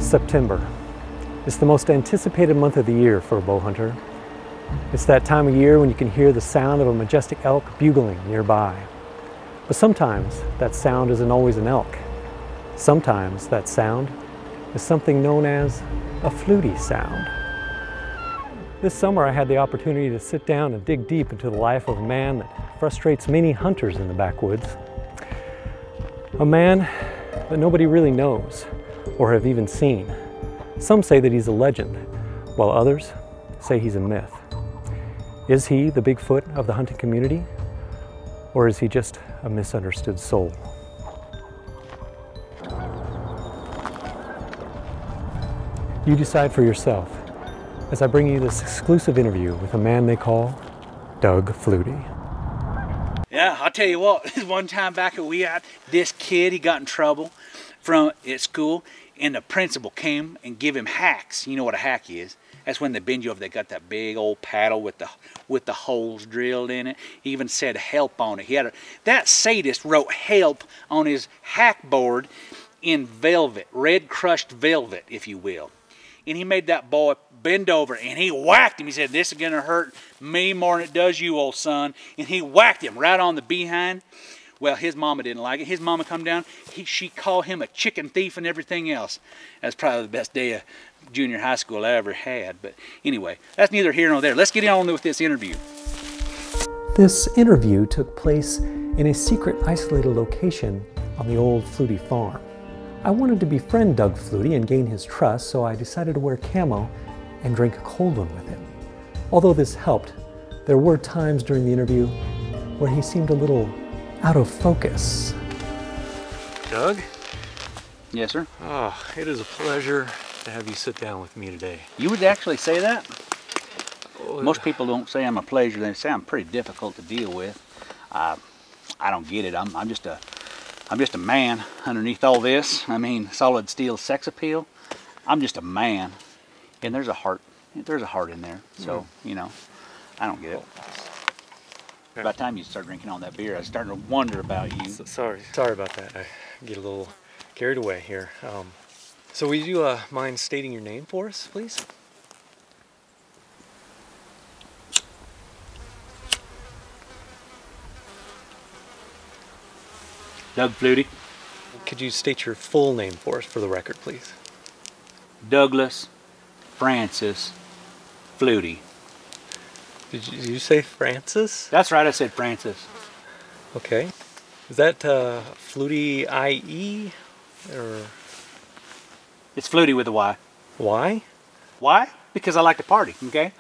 September. It's the most anticipated month of the year for a bow hunter. It's that time of year when you can hear the sound of a majestic elk bugling nearby. But sometimes that sound isn't always an elk. Sometimes that sound is something known as a fluty sound. This summer I had the opportunity to sit down and dig deep into the life of a man that frustrates many hunters in the backwoods. A man that nobody really knows or have even seen. Some say that he's a legend, while others say he's a myth. Is he the Bigfoot of the hunting community, or is he just a misunderstood soul? You decide for yourself as I bring you this exclusive interview with a man they call Doug FLUTY. Yeah, I'll tell you what, one time back at WEOT, this kid, he got in trouble at school, and the principal came and gave him hacks. You know what a hack is? That's when they bend you over. They got that big old paddle with the holes drilled in it. He even said help on it. That sadist wrote help on his hack board in velvet, red crushed velvet, if you will. And he made that boy bend over and he whacked him. He said, "This is gonna hurt me more than it does you, old son." And he whacked him right on the behind. Well, his mama didn't like it. His mama come down. She called him a chicken thief and everything else. That's probably the best day of junior high school I ever had. But anyway, that's neither here nor there. Let's get on with this interview. This interview took place in a secret, isolated location on the old FLUTY farm. I wanted to befriend Doug FLUTY and gain his trust, so I decided to wear camo and drink a cold one with him. Although this helped, there were times during the interview where he seemed a little out of focus. Doug? Yes, sir? Oh, it is a pleasure to have you sit down with me today. You would actually say that? Most people don't say I'm a pleasure. They say I'm pretty difficult to deal with. I don't get it. I'm just a man underneath all this. I mean, solid steel sex appeal. I'm just a man, and there's a heart. There's a heart in there. So you know, I don't get it. By the time you start drinking on that beer, I was starting to wonder about you. Sorry about that. I get a little carried away here. So would you mind stating your name for us, please? Doug FLUTY. Could you state your full name for us for the record, please? Douglas Francis FLUTY. Did you say Francis? That's right, I said Francis. Okay. Is that FLUTY IE or? It's FLUTY with a Y. Why? Why? Because I like to party, okay?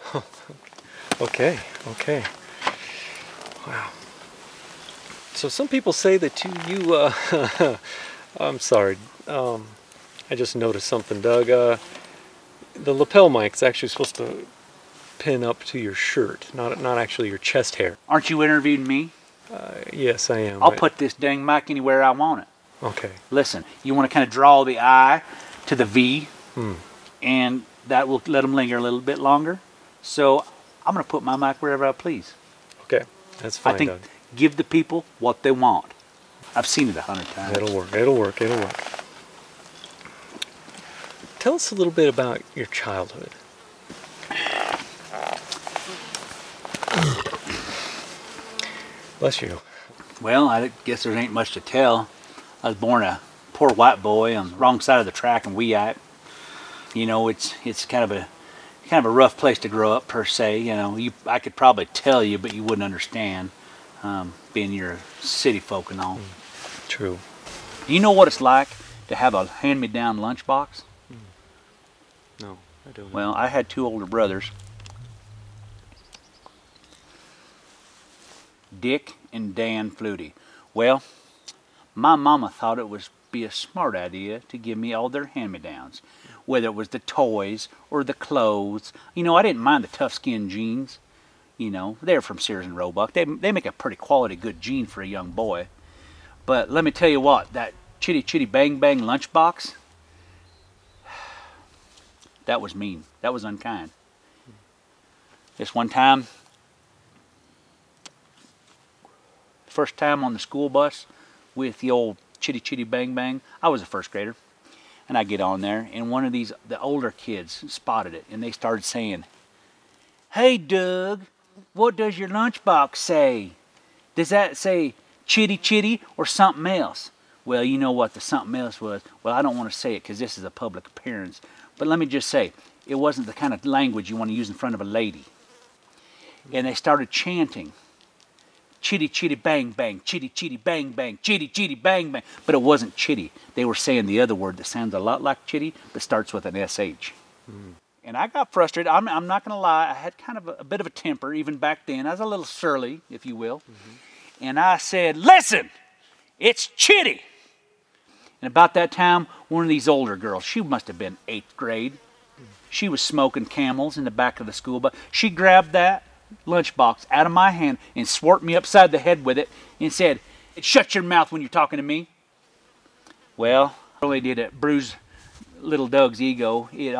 Okay. Wow. So some people say that you I'm sorry. I just noticed something, Doug. The lapel mic's actually supposed to pin up to your shirt, not actually your chest hair. Aren't you interviewing me? Yes, I am. I'll put this dang mic anywhere I want it. Okay. Listen, you want to kind of draw the I to the V, and that will let them linger a little bit longer. So I'm going to put my mic wherever I please. Okay, that's fine, I think Doug. Give the people what they want. I've seen it 100 times. It'll work. Tell us a little bit about your childhood. Bless you. Well, I guess there ain't much to tell. I was born a poor white boy on the wrong side of the track in WEOT. You know, it's kind of a rough place to grow up per se. You know, I could probably tell you, but you wouldn't understand, being you're city folk and all. True. You know what it's like to have a hand-me-down lunchbox? No, I don't know. Well, I had two older brothers, Dick and Dan FLUTY. Well, my mama thought it would be a smart idea to give me all their hand-me-downs, whether it was the toys or the clothes. You know, I didn't mind the tough skin jeans. You know, they're from Sears and Roebuck. They make a pretty quality good jean for a young boy. But let me tell you what, that chitty chitty bang bang lunchbox, that was mean. That was unkind. This one time, first time on the school bus with the old chitty chitty bang bang, I was a first grader. And I get on there, and one of the older kids spotted it, and they started saying, "Hey, Doug, what does your lunchbox say? Does that say chitty chitty or something else?" Well, you know what the something else was. Well, I don't want to say it because this is a public appearance. But let me just say, it wasn't the kind of language you want to use in front of a lady. And they started chanting, "Chitty chitty bang bang, chitty chitty bang bang, chitty chitty bang bang." But it wasn't chitty. They were saying the other word that sounds a lot like chitty, but starts with an SH. And I got frustrated. I'm not going to lie. I had kind of a bit of a temper even back then. I was a little surly, if you will. And I said, "Listen, it's chitty." And about that time, one of these older girls, she must have been 8th grade. She was smoking Camels in the back of the school bus. She grabbed that lunchbox out of my hand and swart me upside the head with it and said, "Shut your mouth when you're talking to me." Well, not only did it bruise little Doug's ego, it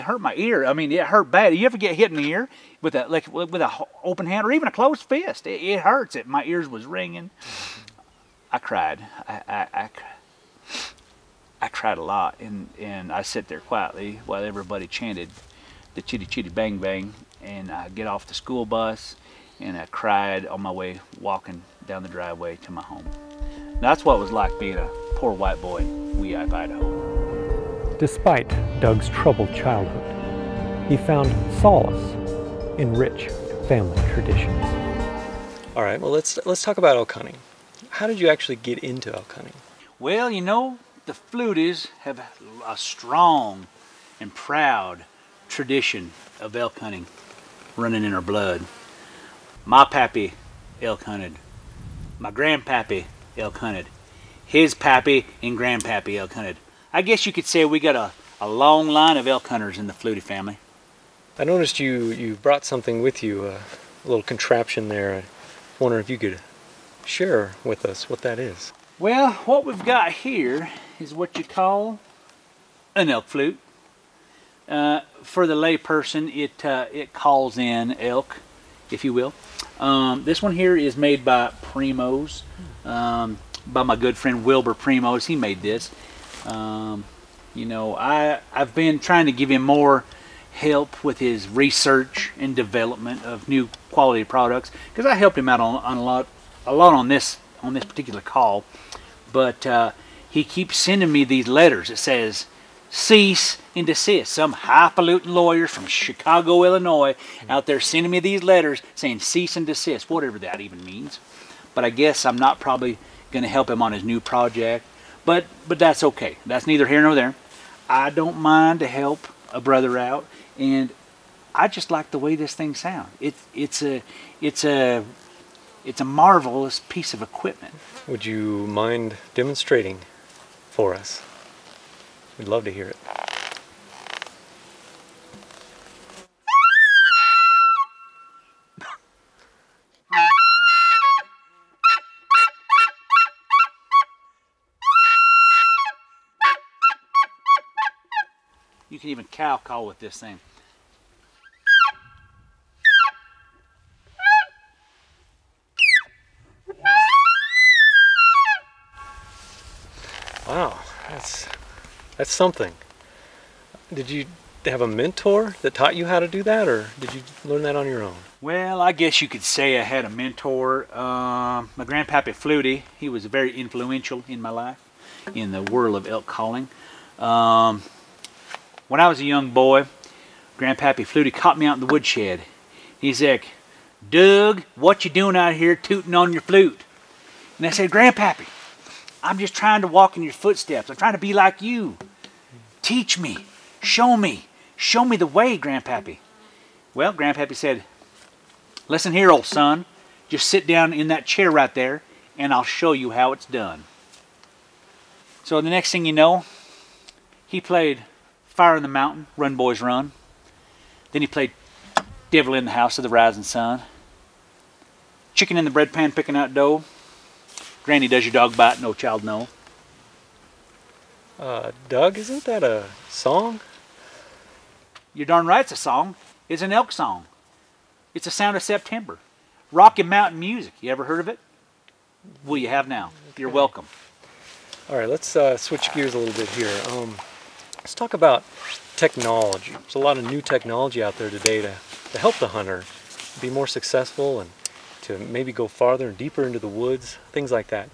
hurt my ear. I mean, it hurt bad. You ever get hit in the ear with a open hand or even a closed fist? It hurts. My ears was ringing. I cried. I cried a lot, and I sit there quietly while everybody chanted the chitty chitty bang bang, and I get off the school bus, and I cried on my way walking down the driveway to my home. That's what it was like being a poor white boy in Weehawken, Idaho. Despite Doug's troubled childhood, he found solace in rich family traditions. All right, well, let's talk about elk hunting. How did you actually get into elk hunting? Well, you know, the FLUTYs have a strong and proud tradition of elk hunting running in our blood. My pappy elk hunted. My grandpappy elk hunted. His pappy and grandpappy elk hunted. I guess you could say we got a long line of elk hunters in the FLUTY family. I noticed you brought something with you, a little contraption there. I wonder if you could share with us what that is. Well, what we've got here is what you call an elk flute. For the lay person, it calls in elk, if you will. This one here is made by Primos, by my good friend Wilbur Primos. He made this. You know, I've been trying to give him more help with his research and development of new quality products, because I helped him out on a lot on this particular call. But he keeps sending me these letters. It says cease and desist. Some highfalutin lawyers from Chicago, Illinois out there sending me these letters saying cease and desist, whatever that even means. But I guess I'm not probably going to help him on his new project. But that's okay. That's neither here nor there. I don't mind to help a brother out, and I just like the way this thing sounds. It's a marvelous piece of equipment. Would you mind demonstrating for us? We'd love to hear it. You can even cow call with this thing. Wow, that's something. Did you have a mentor that taught you how to do that, or did you learn that on your own? Well, I guess you could say I had a mentor. My grandpappy FLUTY, he was very influential in my life, in the world of elk calling. When I was a young boy, Grandpappy FLUTY caught me out in the woodshed. He's like, "Doug, what you doing out here tooting on your flute?" And I said, "Grandpappy, I'm just trying to walk in your footsteps. I'm trying to be like you. Teach me. Show me. Show me the way, Grandpappy." Well, Grandpappy said, "Listen here, old son. Just sit down in that chair right there, and I'll show you how it's done." So the next thing you know, he played Fire in the Mountain, Run Boys Run. Then he played Devil in the House of the Rising Sun. Chicken in the Bread Pan Picking Out Dough. Granny Does Your Dog Bite, No Child No. Doug, isn't that a song? You're darn right it's a song. It's an elk song. It's a sound of September. Rocky Mountain music. You ever heard of it? Well, you have now. You're welcome. All right, let's switch gears a little bit here. Let's talk about technology. There's a lot of new technology out there today to help the hunter be more successful and to maybe go farther and deeper into the woods, things like that.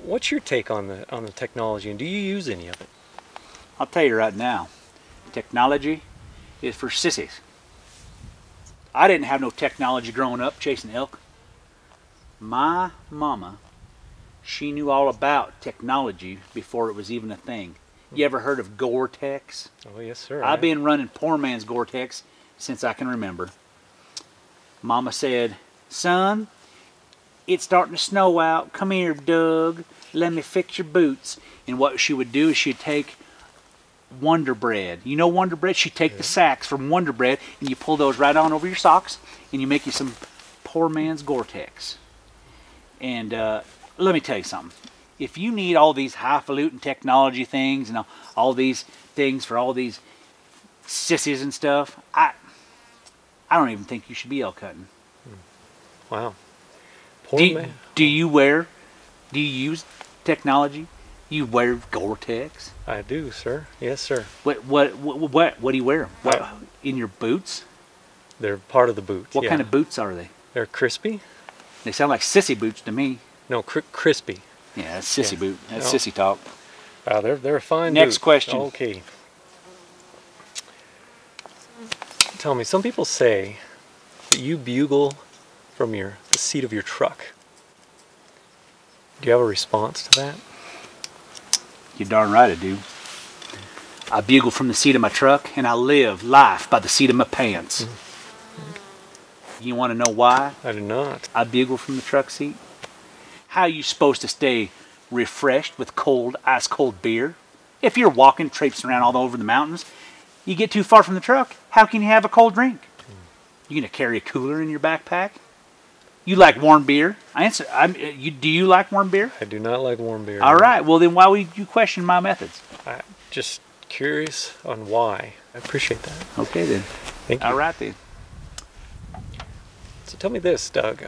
What's your take on the technology, and do you use any of it? I'll tell you right now, technology is for sissies. I didn't have no technology growing up chasing elk. My mama, she knew all about technology before it was even a thing. You ever heard of Gore-Tex? Oh, yes, sir. I've been running poor man's Gore-Tex since I can remember. Mama said, son, it's starting to snow out. Come here, Doug. Let me fix your boots. And what she would do is she'd take Wonder Bread. You know Wonder Bread? She'd take the sacks from Wonder Bread and you pull those right on over your socks and you make you some poor man's Gore-Tex. And let me tell you something. If you need all these highfalutin technology things and all these things for all these sissies and stuff, I don't even think you should be elk hunting. Wow. Do you use technology? You wear Gore-Tex? I do, sir. Yes, sir. What do you wear? In your boots? They're part of the boot. What kind of boots are they? They're crispy. They sound like sissy boots to me. No, crispy. Yeah, that's sissy boot. That's sissy talk. They're a fine Next boot. question. Okay. Tell me, some people say that you bugle from the seat of your truck. Do you have a response to that? You're darn right I do. I bugle from the seat of my truck, and I live life by the seat of my pants. You want to know why? I do not. I bugle from the truck seat? How are you supposed to stay refreshed with ice cold beer? If you're walking, traipsing around all over the mountains, you get too far from the truck, how can you have a cold drink? You gonna carry a cooler in your backpack? You like warm beer? Do you like warm beer? I do not like warm beer. All right, well then why would you question my methods? I'm just curious on why. I appreciate that. Okay then. Thank you. All right then. So tell me this, Doug.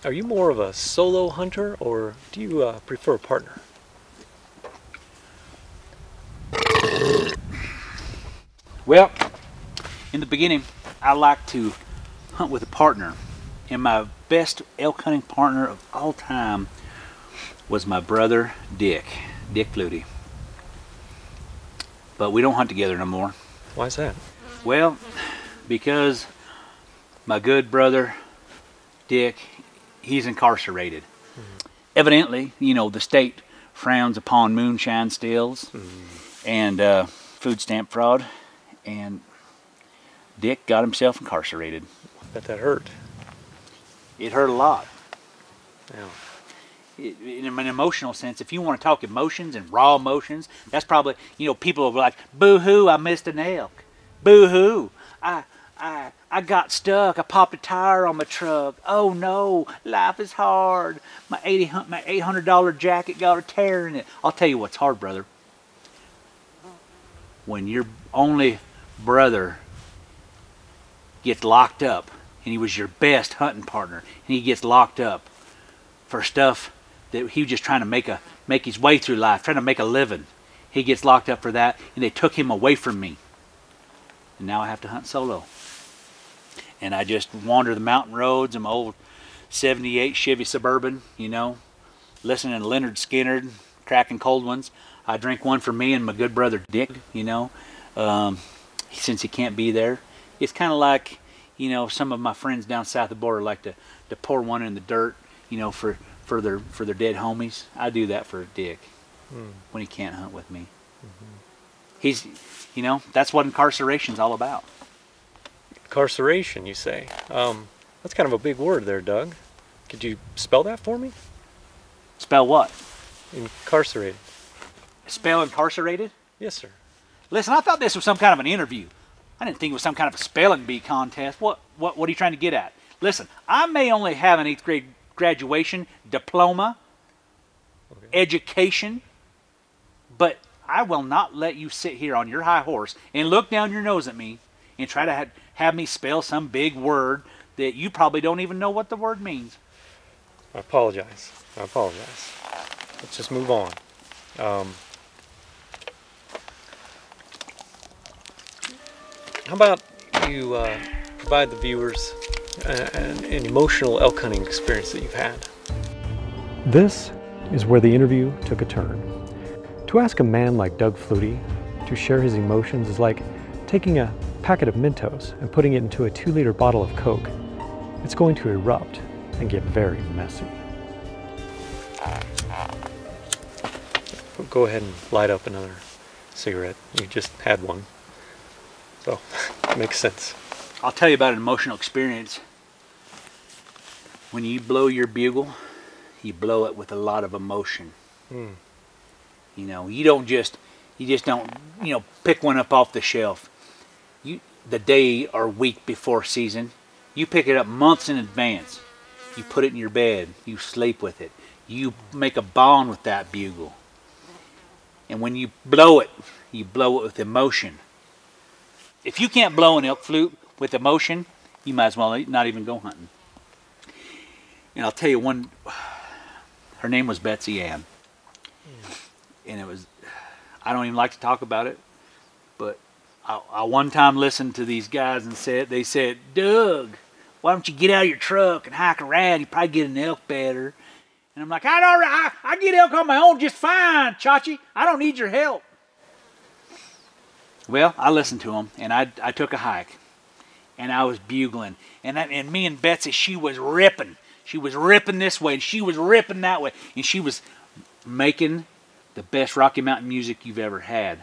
Are you more of a solo hunter, or do you prefer a partner? Well, in the beginning, I liked to hunt with a partner. And my best elk hunting partner of all time was my brother, Dick FLUTY. But we don't hunt together no more. Why is that? Well, because my good brother, Dick, he's incarcerated. Evidently, you know, the state frowns upon moonshine stills and food stamp fraud. And Dick got himself incarcerated. I bet that hurt. It hurt a lot. Yeah. In an emotional sense, if you want to talk emotions and raw emotions, that's probably, you know, people will be like, boo-hoo, I missed an elk. Boo-hoo, I got stuck. I popped a tire on my truck. Oh no, life is hard. My $800 jacket got a tear in it. I'll tell you what's hard, brother. When your only brother gets locked up, and he was your best hunting partner, and he gets locked up for stuff that he was just trying to make his way through life, trying to make a living. He gets locked up for that, and they took him away from me. And now I have to hunt solo. And I just wander the mountain roads in my old 78 Chevy Suburban, you know, listening to Leonard Skinner, cracking cold ones. I drink one for me and my good brother Dick, you know, since he can't be there. It's kind of like, you know, some of my friends down south of the border like to pour one in the dirt, you know, for their dead homies. I do that for Dick when he can't hunt with me. He's, you know, that's what incarceration's all about. Incarceration, you say? That's kind of a big word there, Doug. Could you spell that for me? Spell what? Incarcerated. Spell incarcerated? Yes, sir. Listen, I thought this was some kind of an interview. I didn't think it was some kind of a spelling bee contest. What are you trying to get at? Listen, I may only have an 8th grade graduation, diploma, education, but I will not let you sit here on your high horse and look down your nose at me and try to have me spell some big word that you probably don't even know what the word means. I apologize. Let's just move on. How about you provide the viewers an emotional elk hunting experience that you've had? This is where the interview took a turn. To ask a man like Doug FLUTY to share his emotions is like taking a packet of Mentos and putting it into a 2-liter bottle of Coke. It's going to erupt and get very messy. Go ahead and light up another cigarette. You just had one. So, it makes sense. I'll tell you about an emotional experience. When you blow your bugle, you blow it with a lot of emotion. Mm. You know, you just don't, you know, pick one up off the shelf. The day or week before season, you pick it up months in advance. You put it in your bed. You sleep with it. You make a bond with that bugle. And when you blow it with emotion. If you can't blow an elk flute with emotion, you might as well not even go hunting. And I'll tell you one, her name was Betsy Ann. And it was, I don't even like to talk about it, but I one time listened to these guys and they said, Doug, why don't you get out of your truck and hike around? You probably get an elk better. And I'm like, I get elk on my own just fine, Chachi. I don't need your help. Well, I listened to them, and I took a hike, and I was bugling. And me and Betsy, she was ripping. She was ripping this way, and she was ripping that way. And she was making the best Rocky Mountain music you've ever had.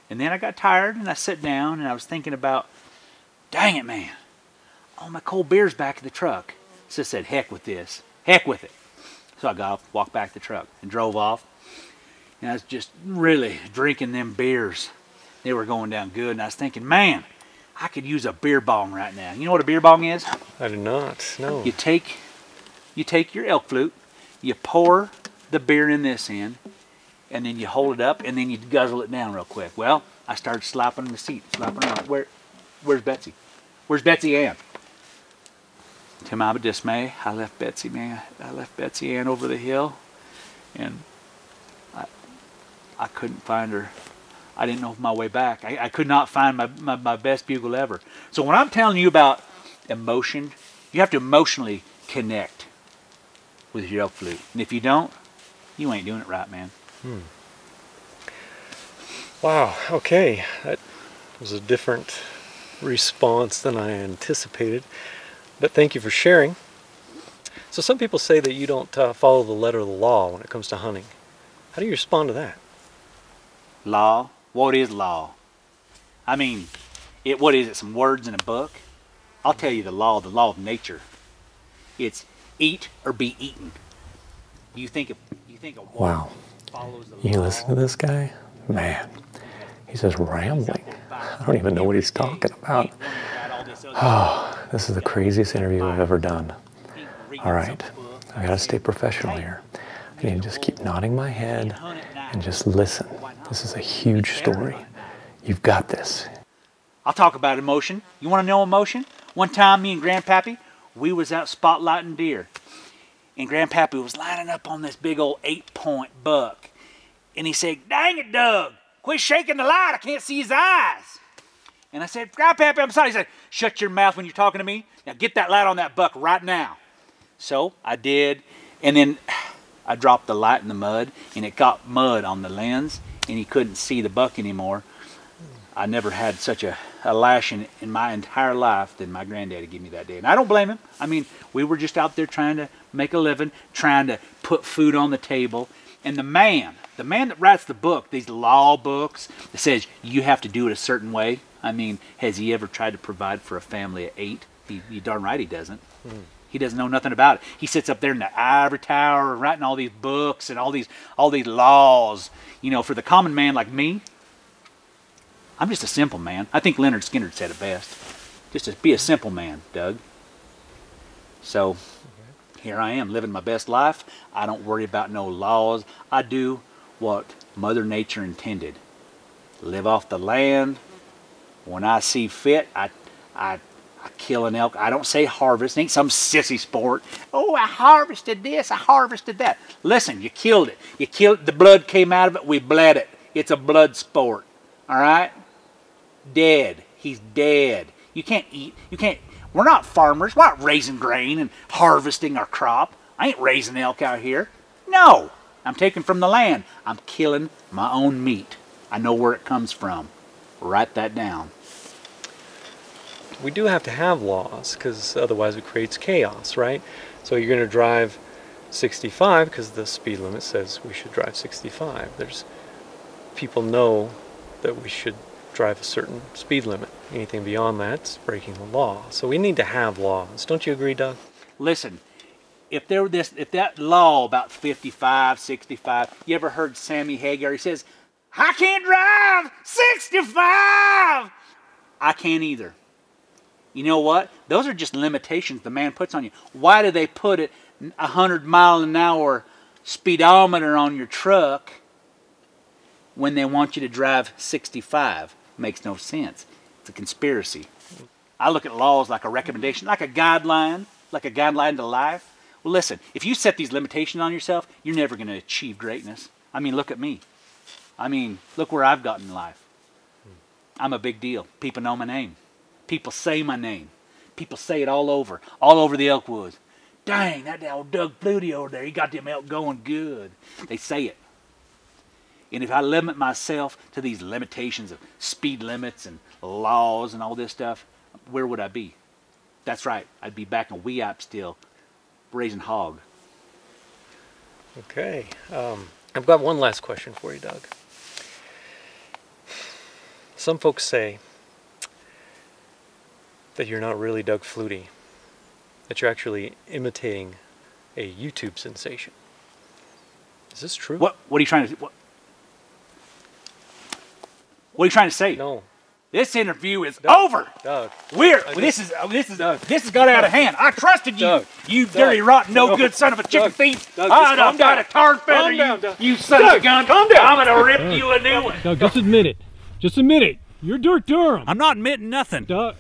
And then I got tired, and I sat down, and I was thinking about, dang it, man. All my cold beer's back in the truck. So I said, heck with this. Heck with it. So I got up, walked back to the truck, and drove off. And I was just really drinking them beers. They were going down good, and I was thinking, man, I could use a beer bong right now. You know what a beer bong is? I do not, no. You take your elk flute, you pour the beer in this end, and then you hold it up, and then you guzzle it down real quick. Well, I started slapping the seat, slapping around. Where's Betsy? Where's Betsy Ann? To my dismay, I left Betsy, man. I left Betsy Ann over the hill, and I couldn't find her. I didn't know my way back. I could not find my best bugle ever. So when I'm telling you about emotion, you have to emotionally connect with your elk flute. And if you don't, you ain't doing it right, man. Hmm. Wow, okay. That was a different response than I anticipated. But thank you for sharing. So some people say that you don't follow the letter of the law when it comes to hunting. How do you respond to that? Law? What is law? I mean, what is it, some words in a book? I'll tell you the law of nature. It's eat or be eaten. You think a Wow. follows the law? You listen to this guy? Man, he's just rambling. I don't even know what he's talking about. Oh, this is the craziest interview I've ever done. All right, I gotta stay professional here. I need to just keep nodding my head and just listen. This is a huge story. You've got this. I'll talk about emotion. You want to know emotion? One time, me and Grandpappy, we was out spotlighting deer. And Grandpappy was lining up on this big old 8-point buck. And he said, dang it, Doug, quit shaking the light. I can't see his eyes. And I said, Grandpappy, I'm sorry. He said, shut your mouth when you're talking to me. Now get that light on that buck right now. So I did. And then I dropped the light in the mud, and it got mud on the lens, and he couldn't see the buck anymore. I never had such a lashing in my entire life than my granddaddy gave me that day. And I don't blame him. I mean, we were just out there trying to make a living, trying to put food on the table. And the man that writes the book, these law books, that says you have to do it a certain way. I mean, has he ever tried to provide for a family of 8? He darn right he doesn't. He doesn't know nothing about it. He sits up there in the ivory tower writing all these books and all these laws. You know, for the common man like me, I'm just a simple man. I think Leonard Skinner said it best. Just to be a simple man, Doug. So here I am living my best life. I don't worry about no laws. I do what Mother Nature intended. Live off the land. When I see fit, I I kill an elk. I don't say harvest. It ain't some sissy sport. Oh, I harvested this, I harvested that. Listen, you killed it. You killed it. The blood came out of it. We bled it. It's a blood sport. All right? Dead. He's dead. You can't eat. You can't. We're not farmers. We're not raising grain and harvesting our crop. I ain't raising elk out here. No. I'm taking from the land. I'm killing my own meat. I know where it comes from. Write that down. We do have to have laws, because otherwise it creates chaos, right? So you're going to drive 65 because the speed limit says we should drive 65. There's people know that we should drive a certain speed limit. Anything beyond that's breaking the law. So we need to have laws. Don't you agree, Doug? Listen, if that law about 55, 65, you ever heard Sammy Hagar? He says, I can't drive 65. I can't either. You know what? Those are just limitations the man puts on you. Why do they put it 100-mile-an-hour speedometer on your truck when they want you to drive 65? Makes no sense. It's a conspiracy. I look at laws like a recommendation, like a guideline to life. Well, listen, if you set these limitations on yourself, you're never going to achieve greatness. I mean, look at me. I mean, look where I've gotten in life. I'm a big deal. People know my name. People say my name. People say it all over the elk woods. Dang, that old Doug FLUTY over there, he got them elk going good. They say it. And if I limit myself to these limitations of speed limits and laws and all this stuff, where would I be? That's right, I'd be back in Weop still, raising hog. Okay, I've got one last question for you, Doug. Some folks say that you're not really Doug FLUTY, that you're actually imitating a YouTube sensation. Is this true? What are you trying to what are you trying to say? No. This interview is Doug, over. Doug. This has got out of hand. I trusted you, Doug, you dirty, rotten, no good son of a chicken thief. Doug, I done got a tar feather, you son of a gun. Calm down. I'm gonna rip you a new one. Doug, just admit it. Just admit it. You're Dirk Durham. I'm not admitting nothing. Dirk.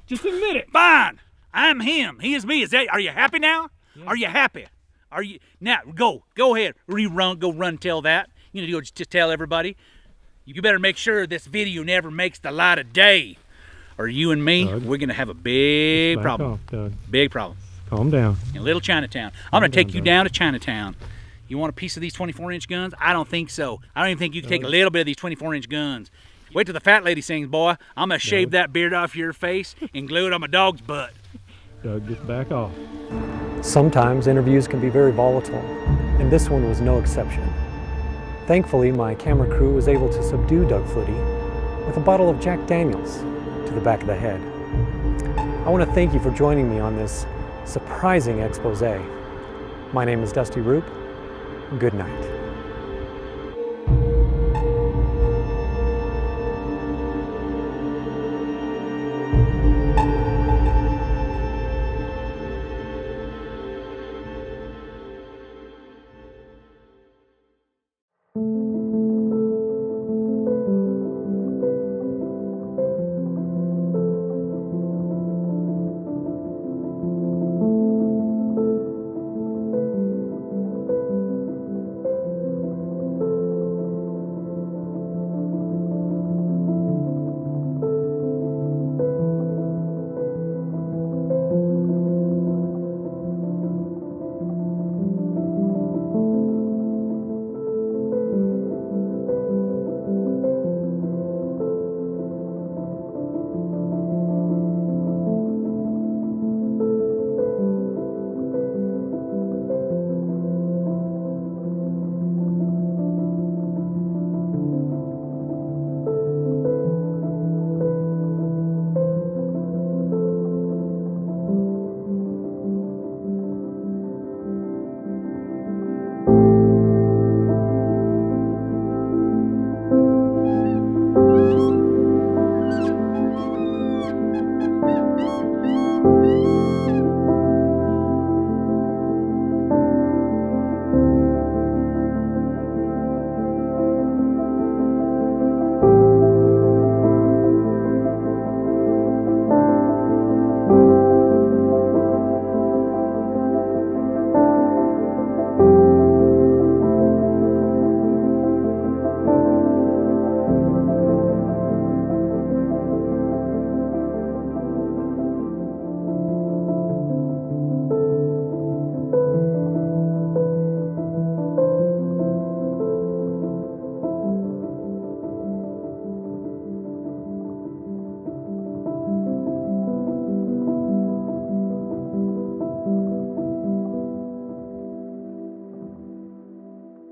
Just admit it. Fine. I'm him. He is me. Are you happy now? Yeah. Are you happy? Are you now? Go ahead. Go run. Tell that. You know, just tell everybody. You better make sure this video never makes the light of day, or you and me, Doug, we're gonna have a big problem. Off, Doug. Big problem. Calm down. In Little Chinatown. I'm gonna take you down to Chinatown. You want a piece of these 24-inch guns? I don't think so. I don't even think you can take a little bit of these 24-inch guns. Wait till the fat lady sings, boy. I'm gonna shave that beard off your face and glue it on my dog's butt. Doug, just back off. Sometimes interviews can be very volatile, and this one was no exception. Thankfully, my camera crew was able to subdue Doug FLUTY with a bottle of Jack Daniels to the back of the head. I want to thank you for joining me on this surprising expose. My name is Dusty Rupe. Good night.